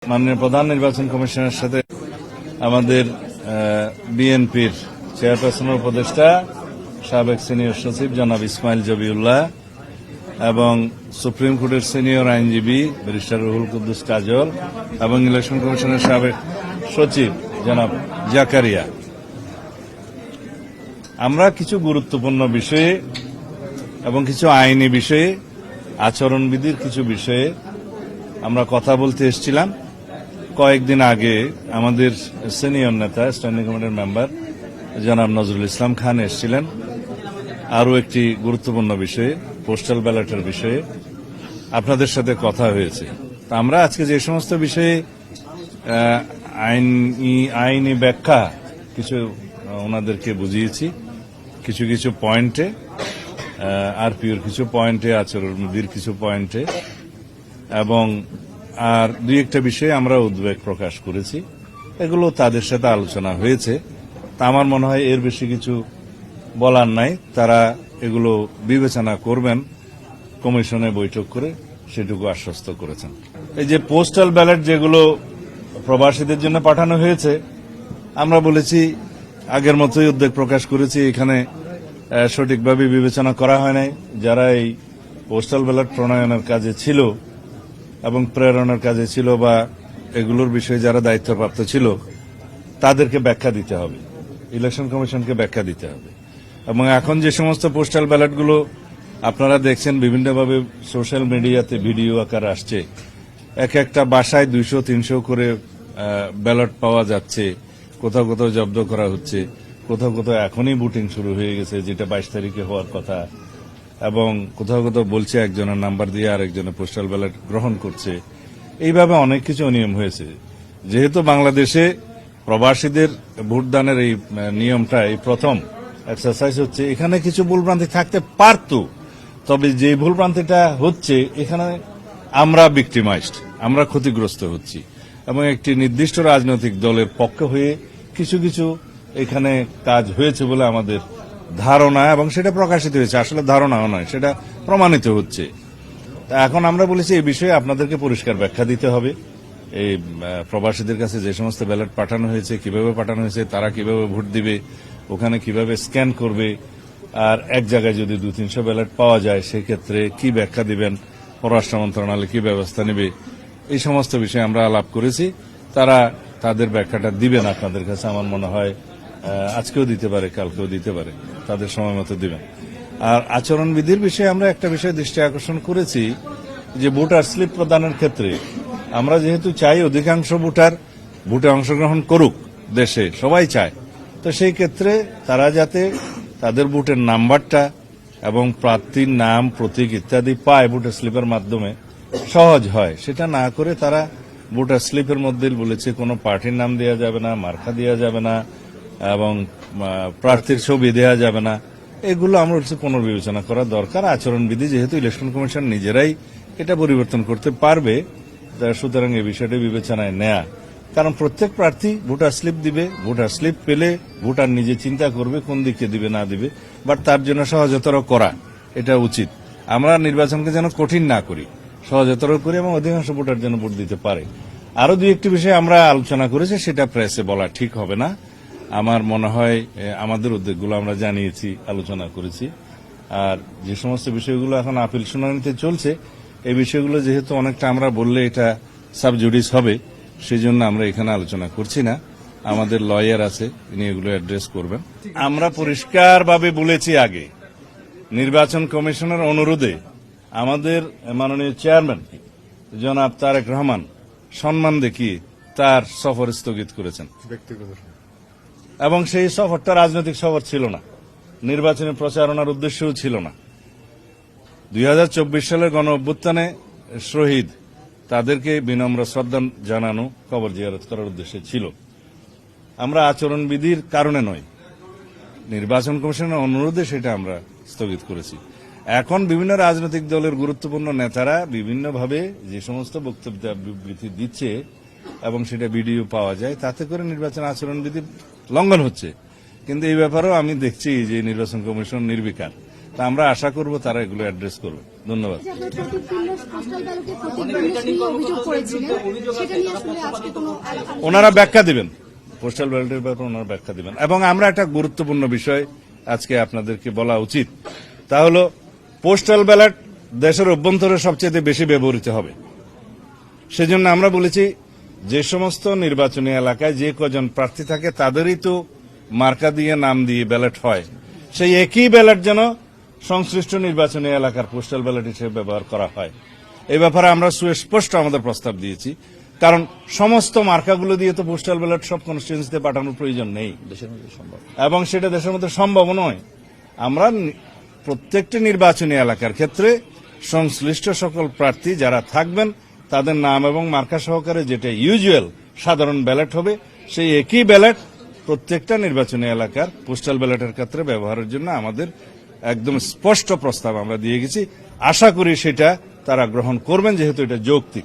মাননীয় প্রধান নির্বাচন কমিশনের সাথে আমাদের বিএনপির চেয়ারপারসনের উপদেষ্টা সাবেক সিনিয়র সচিব জনাব ইসমাইল জবিউল্লাহ এবং সুপ্রিম কোর্টের সিনিয়র আইনজীবী ব্যারিস্টার রুহুল কুদ্দুস কাজল এবং ইলেকশন কমিশনের সাবেক সচিব জনাব জাকারিয়া, আমরা কিছু গুরুত্বপূর্ণ বিষয়ে এবং কিছু আইনি বিষয়ে, আচরণবিধির কিছু বিষয়ে আমরা কথা বলতে এসেছিলাম। কয়েকদিন আগে আমাদের সিনিয়র নেতা স্ট্যান্ডিং কমিটির মেম্বার জনাব নজরুল ইসলাম খান এসেছিলেন আরও একটি গুরুত্বপূর্ণ বিষয়ে, পোস্টাল ব্যালটের বিষয়ে আপনাদের সাথে কথা হয়েছে। তা আমরা আজকে যে সমস্ত বিষয়ে আইনি ব্যাখ্যা কিছু ওনাদেরকে বুঝিয়েছি, কিছু কিছু পয়েন্টে, আরপিওর কিছু পয়েন্টে, আচরণবিধির কিছু পয়েন্টে, এবং আর দুই একটা বিষয়ে আমরা উদ্বেগ প্রকাশ করেছি। এগুলো তাদের সাথে আলোচনা হয়েছে। তা আমার মনে হয় এর বেশি কিছু বলার নাই। তারা এগুলো বিবেচনা করবেন, কমিশনে বৈঠক করে সেটুকু আশ্বস্ত করেছেন। এই যে পোস্টাল ব্যালট যেগুলো প্রবাসীদের জন্য পাঠানো হয়েছে, আমরা বলেছি আগের মতোই উদ্বেগ প্রকাশ করেছি, এখানে সঠিকভাবে বিবেচনা করা হয় নাই। যারা এই পোস্টাল ব্যালট প্রণয়নের কাজে ছিল এবং প্রেরণের কাজে ছিল বা এগুলোর বিষয়ে যারা দায়িত্বপ্রাপ্ত ছিল তাদেরকে ব্যাখ্যা দিতে হবে, ইলেকশন কমিশনকে ব্যাখ্যা দিতে হবে। এবং এখন যে সমস্ত পোস্টাল ব্যালটগুলো আপনারা দেখছেন বিভিন্নভাবে সোশ্যাল মিডিয়াতে ভিডিও আকার আসছে, এক একটা বাসায় 200-300 করে ব্যালট পাওয়া যাচ্ছে, কোথাও কোথাও জব্দ করা হচ্ছে, কোথাও কোথাও এখনই ভোটিং শুরু হয়ে গেছে, যেটা 22 তারিখে হওয়ার কথা, এবং কোথাও কোথাও বলছে একজনের নাম্বার দিয়ে আরেকজনের পোস্টাল ব্যালট গ্রহণ করছে। এইভাবে অনেক কিছু অনিয়ম হয়েছে। যেহেতু বাংলাদেশে প্রবাসীদের ভোটদানের এই নিয়মটা এই প্রথম এক্সারসাইজ হচ্ছে, এখানে কিছু ভুলভ্রান্তি থাকতে পারত, তবে যে ভুলভ্রান্তিটা হচ্ছে এখানে আমরা ভিক্টিমাইজড, আমরা ক্ষতিগ্রস্ত হচ্ছি, এবং একটি নির্দিষ্ট রাজনৈতিক দলের পক্ষে হয়ে কিছু কিছু এখানে কাজ হয়েছে বলে আমাদের ধারণা, এবং সেটা প্রকাশিত হয়েছে। আসলে ধারণাও নয়, সেটা প্রমাণিত হচ্ছে। এখন আমরা বলেছি এই বিষয়ে আপনাদেরকে পরিষ্কার ব্যাখ্যা দিতে হবে। এই প্রবাসীদের কাছে যে সমস্ত ব্যালট পাঠানো হয়েছে, কিভাবে পাঠানো হয়েছে, তারা কিভাবে ভোট দিবে, ওখানে কিভাবে স্ক্যান করবে, আর এক জায়গায় যদি 200-300 ব্যালট পাওয়া যায় সেক্ষেত্রে কি ব্যাখ্যা দিবেন, পররাষ্ট্র মন্ত্রণালয় কি ব্যবস্থা নেবে, এই সমস্ত বিষয়ে আমরা আলাপ করেছি। তারা তাদের ব্যাখ্যাটা দিবেন আপনাদের কাছে। আমার মনে হয় আজকেও দিতে পারে, কালকেও দিতে পারে, তাদের সময় মতো দিবেন। আর আচরণবিধির বিষয়ে আমরা একটা বিষয় দৃষ্টি আকর্ষণ করেছি, যে ভোটার স্লিপ প্রদানের ক্ষেত্রে আমরা যেহেতু চাই অধিকাংশ ভোটার ভোটে অংশগ্রহণ করুক, দেশে সবাই চায়, তো সেই ক্ষেত্রে তারা যাতে তাদের ভোটের নাম্বারটা এবং প্রার্থীর নাম, প্রতীক ইত্যাদি পায় ভোটার স্লিপের মাধ্যমে, সহজ হয়। সেটা না করে তারা ভোটার স্লিপের মধ্যে বলেছে কোনো পার্টির নাম দেওয়া যাবে না, মার্কা দেওয়া যাবে না, এবং প্রার্থীর ছবি দেওয়া যাবে না। এগুলো আমরা পুনর্বিবেচনা করা দরকার। আচরণবিধি যেহেতু ইলেকশন কমিশন নিজেরাই এটা পরিবর্তন করতে পারবে, সুতরাং এই বিষয়টি বিবেচনায় নেয়া। কারণ প্রত্যেক প্রার্থী ভোটার স্লিপ দিবে, ভোটার স্লিপ পেলে ভোটার নিজে চিন্তা করবে কোন দিকে দিবে না দিবে, বাট তার জন্য সহজতর করা এটা উচিত। আমরা নির্বাচনকে যেন কঠিন না করি, সহজতর করি, এবং অধিকাংশ ভোটার যেন ভোট দিতে পারে। আরো দুই একটি বিষয় আমরা আলোচনা করেছি, সেটা প্রেসে বলা ঠিক হবে না। আমার মনে হয় আমাদের উদ্যোগগুলো আমরা জানিয়েছি, আলোচনা করেছি। আর যে সমস্ত বিষয়গুলো এখন আপিল শুনানিতে চলছে, এই বিষয়গুলো যেহেতু অনেকটা আমরা বললে এটা সাবজুডিস হবে, সেই জন্য আমরা এখানে আলোচনা করছি না। আমাদের লয়ার আছে, তিনি এগুলো অ্যাড্রেস করবেন। আমরা পরিষ্কারভাবে বলেছি আগে, নির্বাচন কমিশনের অনুরোধে আমাদের মাননীয় চেয়ারম্যান জনাব তারেক রহমান সম্মান দেখিয়ে তার সফর স্থগিত করেছেন, এবং সেই সফরটা রাজনৈতিক সফর ছিল না, নির্বাচনী প্রচারণার উদ্দেশ্যও ছিল না। 2024 সালের গণ অভ্যুত্থানে শহীদ তাদেরকে বিনম্র শ্রদ্ধা জানানো, কবর জিয়ারত করার উদ্দেশ্যে ছিল। আমরা আচরণবিধির কারণে নয়, নির্বাচন কমিশনের অনুরোধে সেটা আমরা স্থগিত করেছি। এখন বিভিন্ন রাজনৈতিক দলের গুরুত্বপূর্ণ নেতারা বিভিন্নভাবে যে সমস্ত বক্তব্য বিবৃতি দিচ্ছে এবং সেটা ভিডিও পাওয়া যায়, তাতে করে নির্বাচন আচরণবিধি লঙ্ঘন হচ্ছে। কিন্তু এই ব্যাপারেও আমি দেখছি যে নির্বাচন কমিশন নির্বিকার। তা আমরা আশা করব তারা এগুলো অ্যাড্রেস করবে। ধন্যবাদ। যে আপনার প্রতিদ্বন্দ্বী পোস্টাল ব্যালটে প্রতিদ্বন্দ্বী নিয়ে অভিযোগ করেছিলেন, সেটা নিয়ে আসলে আজকে কোনো আলোচনা ওনারা ব্যাখ্যা দিবেন, পোস্টাল ব্যালটের ব্যাপারে ওনারা ব্যাখ্যা দিবেন। এবং আমরা একটা গুরুত্বপূর্ণ বিষয় আজকে আপনাদেরকে বলা উচিত, তা হলো পোস্টাল ব্যালট দেশের অভ্যন্তরে সবচেয়ে বেশি ব্যবহৃত হবে। সেজন্য আমরা বলেছি যে সমস্ত নির্বাচনী এলাকায় যে কজন প্রার্থী থাকে তাদেরই তো মার্কা দিয়ে নাম দিয়ে ব্যালট হয়, সেই একই ব্যালট যেন সংশ্লিষ্ট নির্বাচনী এলাকার পোস্টাল ব্যালট হিসেবে ব্যবহার করা হয়। এই ব্যাপারে আমরা সুস্পষ্ট আমাদের প্রস্তাব দিয়েছি, কারণ সমস্ত মার্কাগুলো দিয়ে তো পোস্টাল ব্যালট সব কনস্টিটিউয়েন্সিতে পাঠানোর প্রয়োজন নেই এবং সেটা দেশের মধ্যে সম্ভব নয়। আমরা প্রত্যেকটি নির্বাচনী এলাকার ক্ষেত্রে সংশ্লিষ্ট সকল প্রার্থী যারা থাকবেন তাদের নাম এবং মার্কা সহকারে যেটা ইউজুয়াল সাধারণ ব্যালট হবে, সেই একই ব্যালট প্রত্যেকটা নির্বাচনী এলাকার পোস্টাল ব্যালটের ক্ষেত্রে ব্যবহারের জন্য আমাদের একদম স্পষ্ট প্রস্তাব আমরা দিয়ে গেছি। আশা করি সেটা তারা গ্রহণ করবেন, যেহেতু এটা যৌক্তিক।